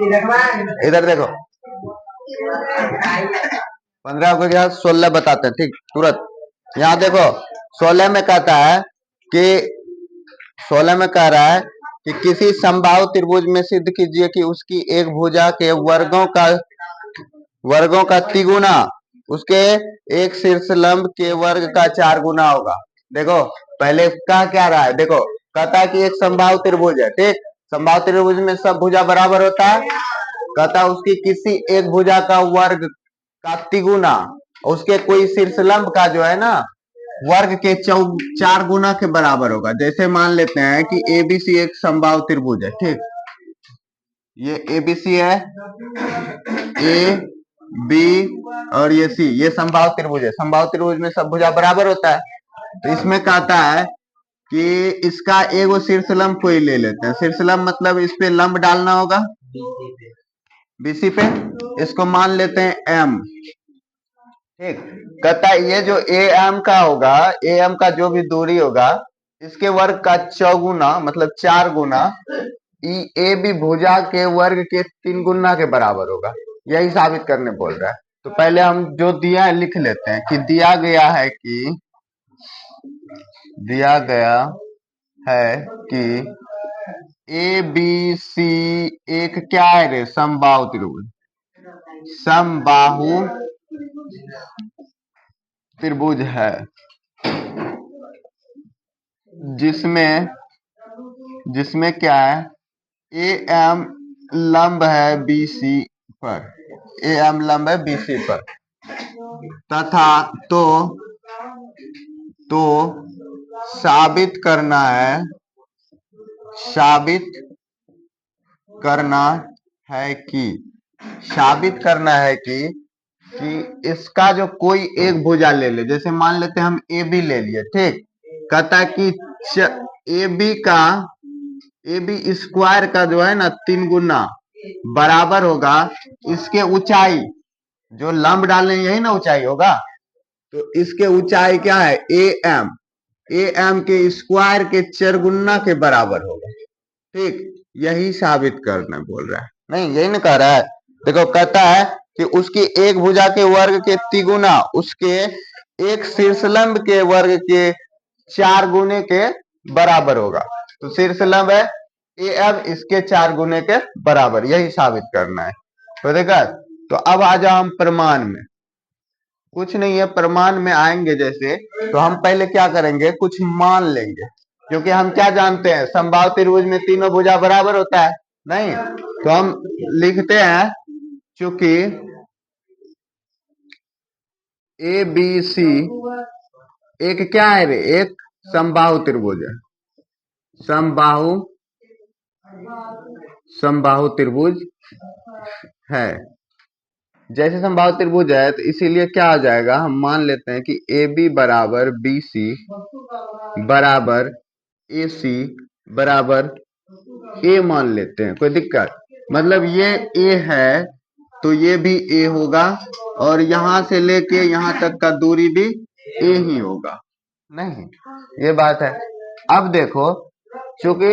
इधर देखो, 15 को क्या 16 बताते हैं, ठीक तुरंत। यहाँ देखो 16 में कहता है कि 16 में कह रहा है कि किसी समबाहु त्रिभुज में सिद्ध कीजिए कि उसकी एक भुजा के वर्गों का तिगुना उसके एक शीर्षलंब के वर्ग का 4 गुना होगा। देखो पहले कहा क्या रहा है, देखो कहता है कि एक समबाहु त्रिभुज है, ठीक। समबाहु त्रिभुज में सब भुजा बराबर होता है। कहता है उसकी किसी एक भुजा का वर्ग का तिगुना उसके कोई शीर्षलंब का जो है ना वर्ग के 4 गुना के बराबर होगा। जैसे मान लेते हैं कि एबीसी एक समबाहु त्रिभुज है, ठीक। ये एबीसी है, ए बी और ये सी, ये समबाहु त्रिभुज है। समबाहु त्रिभुज में सब भुजा बराबर होता है। तो इसमें कहता है कि इसका एगो शीर्षलंब कोई ले लेते हैं। शीर्षलंब मतलब इस पे लंब डालना होगा बीसी पे, इसको मान लेते हैं एम, ठीक। कहता है ये जो ए एम का होगा, ए एम का जो भी दूरी होगा इसके वर्ग का 4 गुना मतलब 4 गुना ए बी भुजा के वर्ग के 3 गुना के बराबर होगा। यही साबित करने बोल रहा है। तो पहले हम जो दिया है लिख लेते हैं कि दिया गया है कि ए बी सी एक क्या है रे, समबाहु त्रिभुज। समबाहु त्रिभुज है जिसमें क्या है, ए एम लंब है बीसी पर, ए एम लंब है बीसी पर तथा तो साबित करना है कि इसका जो कोई एक भुजा ले ले। जैसे मान लेते हैं हम ए बी ले लिए, ठीक। कहता है कि ए बी स्क्वायर का जो है ना 3 गुना बराबर होगा इसके ऊंचाई, जो लंब डालने यही ना ऊंचाई होगा। तो इसके ऊंचाई क्या है, ए एम के स्क्वायर के 4 गुना के बराबर होगा, ठीक। यही साबित करना बोल रहा है, नहीं यही ना कह रहा है। देखो कहता है कि उसकी एक भुजा के वर्ग के तिगुना उसके एक शीर्षलंब के वर्ग के 4 गुने के बराबर होगा। तो शीर्षलंब है ए एम, इसके 4 गुने के बराबर, यही साबित करना है। तो देखा, तो अब आ जाओ हम प्रमाण में। कुछ नहीं है, प्रमाण में आएंगे जैसे, तो हम पहले क्या करेंगे, कुछ मान लेंगे। क्योंकि हम क्या जानते हैं, समबाहु त्रिभुज में तीनों भुजा बराबर होता है, नहीं। तो हम लिखते हैं चूंकि ए बी सी एक क्या है रे, एक समबाहु त्रिभुज है। समबाहु त्रिभुज है। जैसे समबाहु त्रिभुज है तो इसीलिए क्या हो जाएगा, हम मान लेते हैं कि ए बी बराबर बी सी बराबर ए सी बराबर ए मान लेते हैं, कोई दिक्कत, मतलब ये ए है तो ये भी ए होगा और यहां से लेके यहां तक का दूरी भी ए ही होगा, नहीं ये बात है। अब देखो चूंकि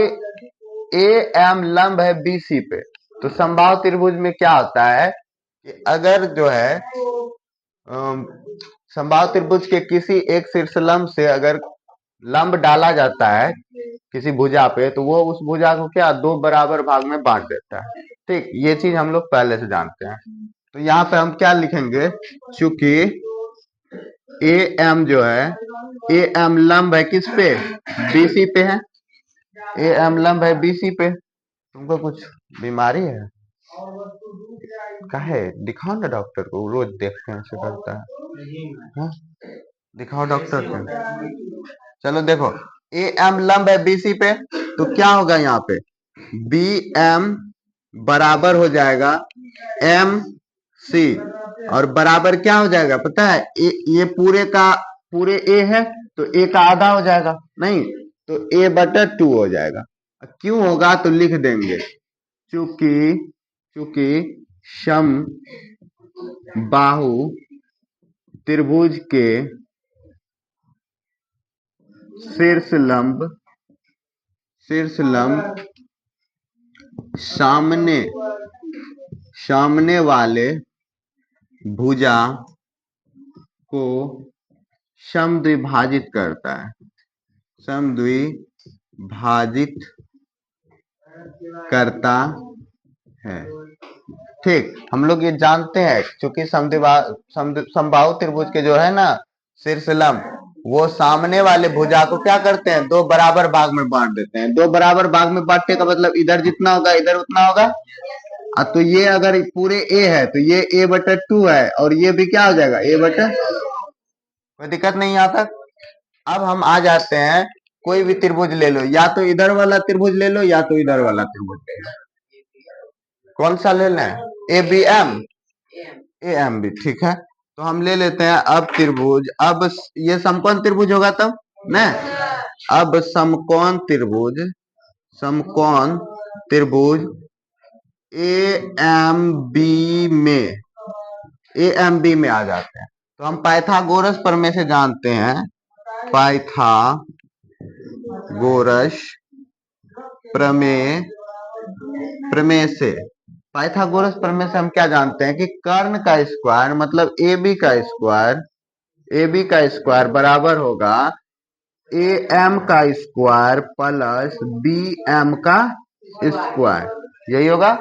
ए एम लंब है बीसी पे, तो समबाहु त्रिभुज में क्या होता है कि अगर जो है समबाहु त्रिभुज के किसी एक शीर्षलंब से अगर लंब डाला जाता है किसी भुजा पे, तो वो उस भुजा को क्या 2 बराबर भाग में बांट देता है, ठीक। ये चीज हम लोग पहले से जानते हैं। तो यहाँ पे हम क्या लिखेंगे, चूंकि ए एम जो है, ए एम लंब है किस पे, बीसी पे है। ए एम लंब है बीसी पे। तुमको कुछ बीमारी है, काहे दिखाओ ना डॉक्टर को, रोज देखते हैं ऐसे करता है। हाँ? दिखाओ डॉक्टर को। चलो देखो, ए एम लंब है बीसी पे, तो क्या होगा यहाँ पे, बी एम बराबर हो जाएगा एम सी, और बराबर क्या हो जाएगा पता है, ये पूरे ए है तो ए का आधा हो जाएगा, नहीं तो ए बटा 2 हो जाएगा। क्यों होगा तो लिख देंगे, चूंकि सम बाहु त्रिभुज के शीर्ष लंब सामने सामने वाले भुजा को समद्विभाजित करता है, समद्विभाजित करता है। ठीक, हम लोग ये जानते हैं क्योंकि समबाहु त्रिभुज के जो है ना शीर्ष लंब, वो सामने वाले भुजा को क्या करते हैं, दो बराबर भाग में बांट देते हैं। दो बराबर भाग में बांटने का मतलब इधर जितना होगा इधर उतना होगा। तो ये अगर पूरे ए है तो ये a/2 है और ये भी क्या हो जाएगा a/, कोई दिक्कत नहीं यहाँ तक। अब हम आ जाते हैं, कोई भी त्रिभुज ले लो, या तो इधर वाला त्रिभुज ले लो या तो इधर वाला त्रिभुज ले लो। कौन सा लेना है, ABM, AMB, ठीक है। तो हम ले लेते हैं अब त्रिभुज, अब ये समकोण त्रिभुज होगा तब ना। अब समकोण त्रिभुज AMB में आ जाते हैं। तो हम पाइथागोरस प्रमेय से जानते हैं, पाइथागोरस प्रमेय से हम क्या जानते हैं कि कर्ण का स्क्वायर मतलब AB का स्क्वायर बराबर होगा AM का स्क्वायर प्लस BM का स्क्वायर, यही होगा।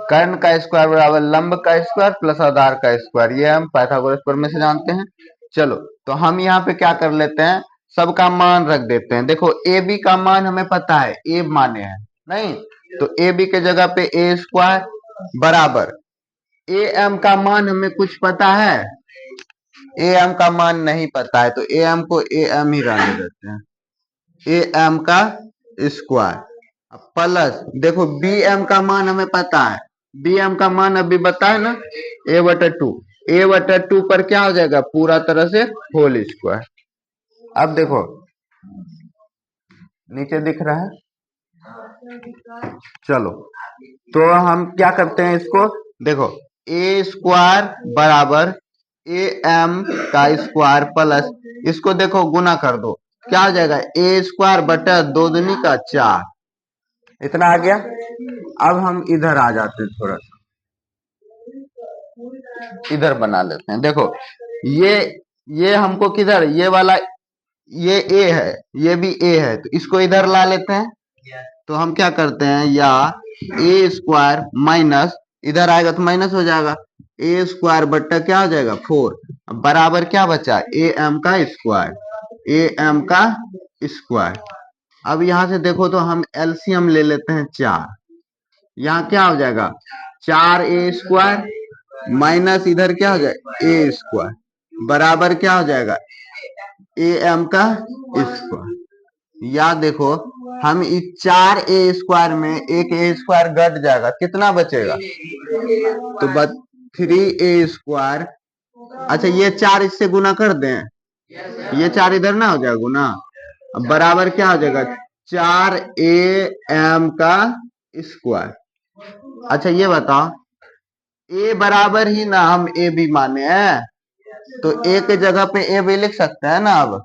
कर्ण का स्क्वायर बराबर लंब का स्क्वायर प्लस आधार का स्क्वायर, ये हम पाइथागोरस प्रमेय से जानते हैं। चलो तो हम यहाँ पे क्या कर लेते हैं, सबका मान रख देते हैं। देखो AB का मान हमें पता है, A माने है नहीं, तो AB के जगह पे A स्क्वायर बराबर AM का मान हमें कुछ पता है, AM का मान नहीं पता है, तो AM को AM ही रहने देते हैं, AM का स्क्वायर प्लस देखो BM का मान हमें पता है, BM का मान अभी बताए ना a/2 पर क्या हो जाएगा पूरा तरह से होल स्क्वायर। अब देखो नीचे दिख रहा है, चलो तो हम क्या करते हैं इसको, देखो A स्क्वायर बराबर AM का स्क्वायर प्लस इसको देखो गुना कर दो, क्या हो जाएगा A स्क्वायर बटा 2 दूनी का 4, इतना आ गया। अब हम इधर आ जाते हैं, थोड़ा सा इधर बना लेते हैं। देखो ये हमको किधर, ये वाला ये A है, ये भी A है, तो इसको इधर ला लेते हैं। तो हम क्या करते हैं, या A स्क्वायर माइनस इधर आएगा तो माइनस हो जाएगा, A स्क्वायर बट्टा क्या हो जाएगा 4, बराबर क्या बचा AM का स्क्वायर। अब यहां से देखो तो हम एलसीएम ले लेते हैं 4, यहाँ क्या हो जाएगा 4A स्क्वायर माइनस इधर क्या हो जाएगा A स्क्वायर बराबर क्या हो जाएगा AM का स्क्वायर। या देखो हम इस 4A स्क्वायर में एक A स्क्वायर घट जाएगा, कितना बचेगा, तो 3A स्क्वायर। अच्छा ये 4 इससे गुना कर दें, ये 4 इधर ना हो जाएगा गुना, अब बराबर क्या हो जाएगा 4AM का स्क्वायर। अच्छा ये बताओ A बराबर ही ना हम A भी माने हैं, तो A के जगह पे A भी लिख सकते हैं ना। अब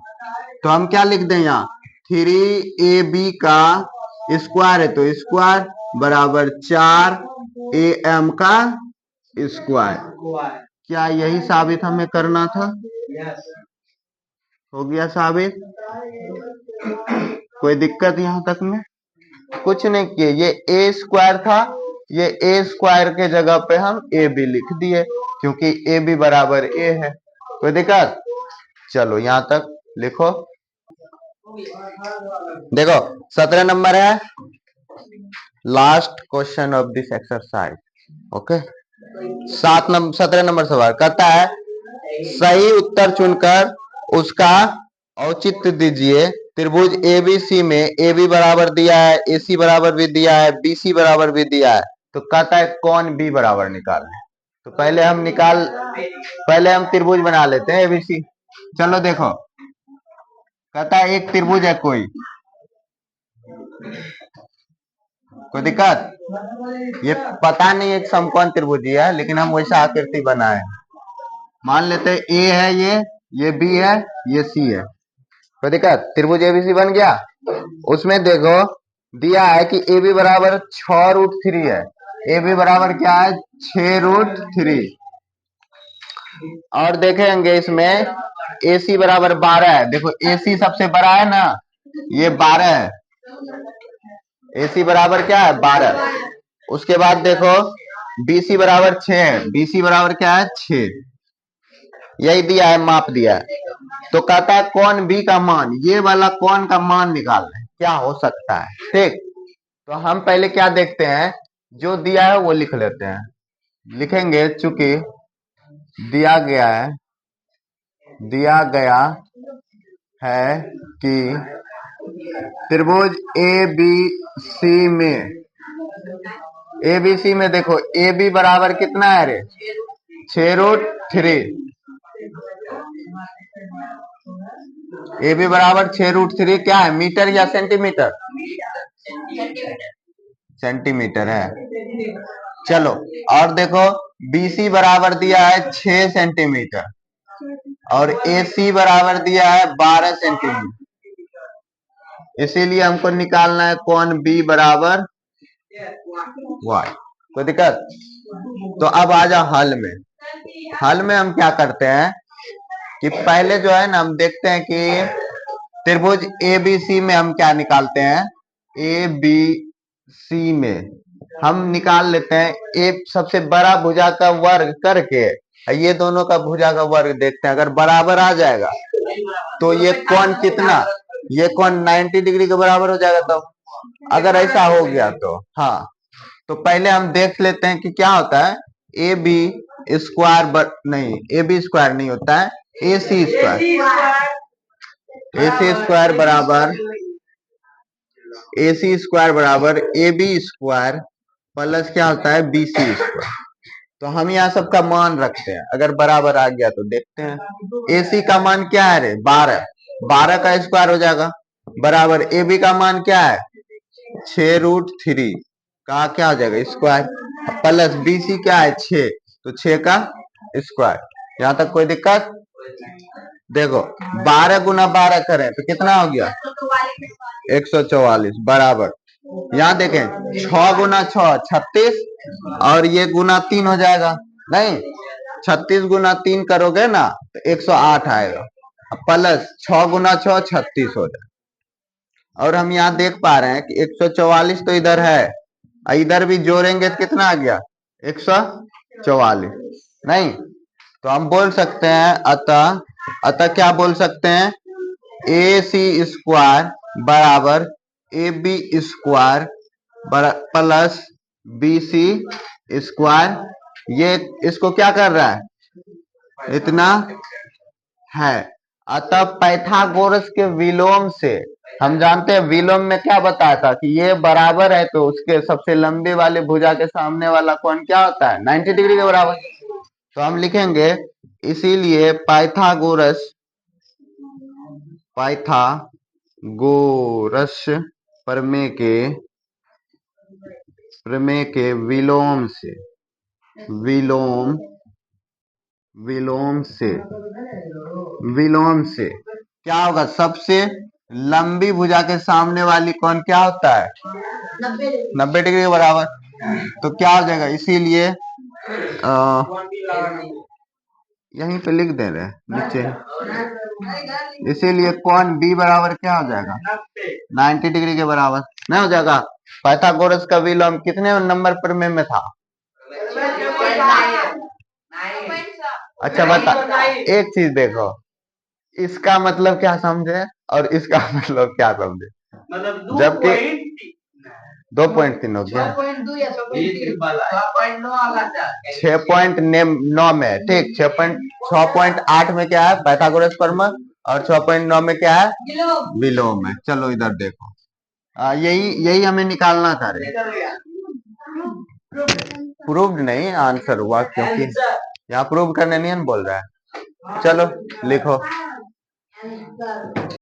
तो हम क्या लिख दें, यहाँ 3AB का स्क्वायर है तो स्क्वायर बराबर 4AM का स्क्वायर। क्या यही साबित हमें करना था, हो गया साबित, कोई दिक्कत यहाँ तक में, कुछ नहीं किए। ये A स्क्वायर था, ये A स्क्वायर के जगह पे हम A भी लिख दिए क्योंकि A भी बराबर A है, कोई दिक्कत। चलो यहाँ तक लिखो, देखो 17 नंबर है, last question of this exercise. Okay 17 number सवाल कहता है सही उत्तर चुनकर उसका औचित्य दीजिए। त्रिभुज ABC में AB बराबर दिया है, AC बराबर भी दिया है, BC बराबर भी दिया है, तो कहता है कौन B बराबर निकालना है। तो पहले हम त्रिभुज बना लेते हैं ABC। चलो देखो कहता है एक त्रिभुज है, कोई दिक्कत, ये पता नहीं एक समकोण त्रिभुज है, लेकिन हम वैसा आकृति बनाए। मान लेते हैं A है, ये B है, ये C है, कोई दिक्कत। त्रिभुज ABC बन गया। उसमें देखो दिया है कि AB बराबर 6√3 है, ए बी बराबर क्या है 6√3। और देखेंगे इसमें ए सी बराबर 12 है। देखो ए सी सबसे बड़ा है ना, ये 12 है। ए सी बराबर क्या है 12। उसके बाद देखो बी सी बराबर 6 है। बी सी बराबर क्या है 6। यही दिया है, माप दिया है। तो कहता है कौन बी का मान, ये वाला कौन का मान निकालना है, क्या हो सकता है। ठीक, तो हम पहले क्या देखते हैं, जो दिया है वो लिख लेते हैं। लिखेंगे चूंकि दिया गया है कि त्रिभुज ए बी सी में देखो ए बी बराबर कितना है रे 6√3। ए बी बराबर 6√3 क्या है, मीटर या सेंटीमीटर? सेंटीमीटर है। चलो और देखो बी सी बराबर दिया है 6 सेंटीमीटर और ए सी बराबर दिया है 12 सेंटीमीटर। इसीलिए हमको निकालना है कौन बी बराबर वाई। कोई दिक्कत? तो अब आ जाओ हल में। हल में हम क्या करते हैं कि पहले जो है ना हम देखते हैं कि त्रिभुज ए बी सी में हम क्या निकालते हैं, ए बी सी में हम निकाल लेते हैं ए सबसे बड़ा भुजा का वर्ग करके ये दोनों का भुजा का वर्ग देखते हैं। अगर बराबर आ जाएगा तो ये कोण कितना, ये कोण 90 डिग्री के बराबर हो जाएगा। तो अगर ऐसा हो गया तो हाँ, तो पहले हम देख लेते हैं कि क्या होता है। ए बी स्क्वायर नहीं, ए बी स्क्वायर नहीं होता है, ए सी स्क्वायर। ए सी स्क्वायर बराबर ए बी स्क्वायर प्लस क्या होता है बी सी स्क्वायर। तो हम यहाँ सबका मान रखते हैं, अगर बराबर आ गया तो देखते हैं। ए सी का मान क्या है रे 12, 12 का स्क्वायर हो जाएगा बराबर ए बी का मान क्या है 6√3 का क्या हो जाएगा स्क्वायर प्लस बी सी क्या है 6, तो 6 का स्क्वायर। यहाँ तक कोई दिक्कत? देखो 12 गुना 12 करें तो कितना हो गया 144 बराबर। यहाँ देखें 6 गुना 6 36 और ये गुना 3 हो जाएगा। नहीं, 36 गुना 3 करोगे ना तो 108 आएगा प्लस 6 गुना 6 36 हो जाएगा। और हम यहाँ देख पा रहे हैं कि 144 तो इधर है, इधर भी जोड़ेंगे तो कितना आ गया 144। नहीं, तो हम बोल सकते हैं अतः क्या बोल सकते हैं, ए सी स्क्वायर बराबर A B square plus B C square. ये इसको क्या कर रहा है, इतना है। अतः पाइथागोरस के विलोम से हम जानते हैं, विलोम में क्या बताया था कि ये बराबर है तो उसके सबसे लंबी वाले भुजा के सामने वाला कोण क्या होता है 90 डिग्री के बराबर। तो हम लिखेंगे इसीलिए पाइथागोरस प्रमेय के विलोम से क्या होगा, सबसे लंबी भुजा के सामने वाली कोण क्या होता है 90 डिग्री के बराबर। तो क्या हो जाएगा, इसीलिए यहीं पे लिख दे रहे नीचे, इसीलिए कोण बी बराबर क्या हो जाएगा 90 डिग्री के बराबर। नहीं हो जाएगा? पाइथागोरस का विलोम कितने नंबर प्रमेय में था? अच्छा बता, एक चीज देखो, इसका मतलब क्या समझे और इसका मतलब क्या समझे, जबकि 2.3 हो गया 6.9 में। ठीक, 6.8 में क्या है पाइथागोरस प्रमेय और 6.9 में क्या है विलोम है। चलो इधर देखो, यही हमें निकालना था रे। प्रूव्ड नहीं आंसर हुआ, क्योंकि यहाँ प्रूव करने नहीं बोल रहा है। चलो लिखो।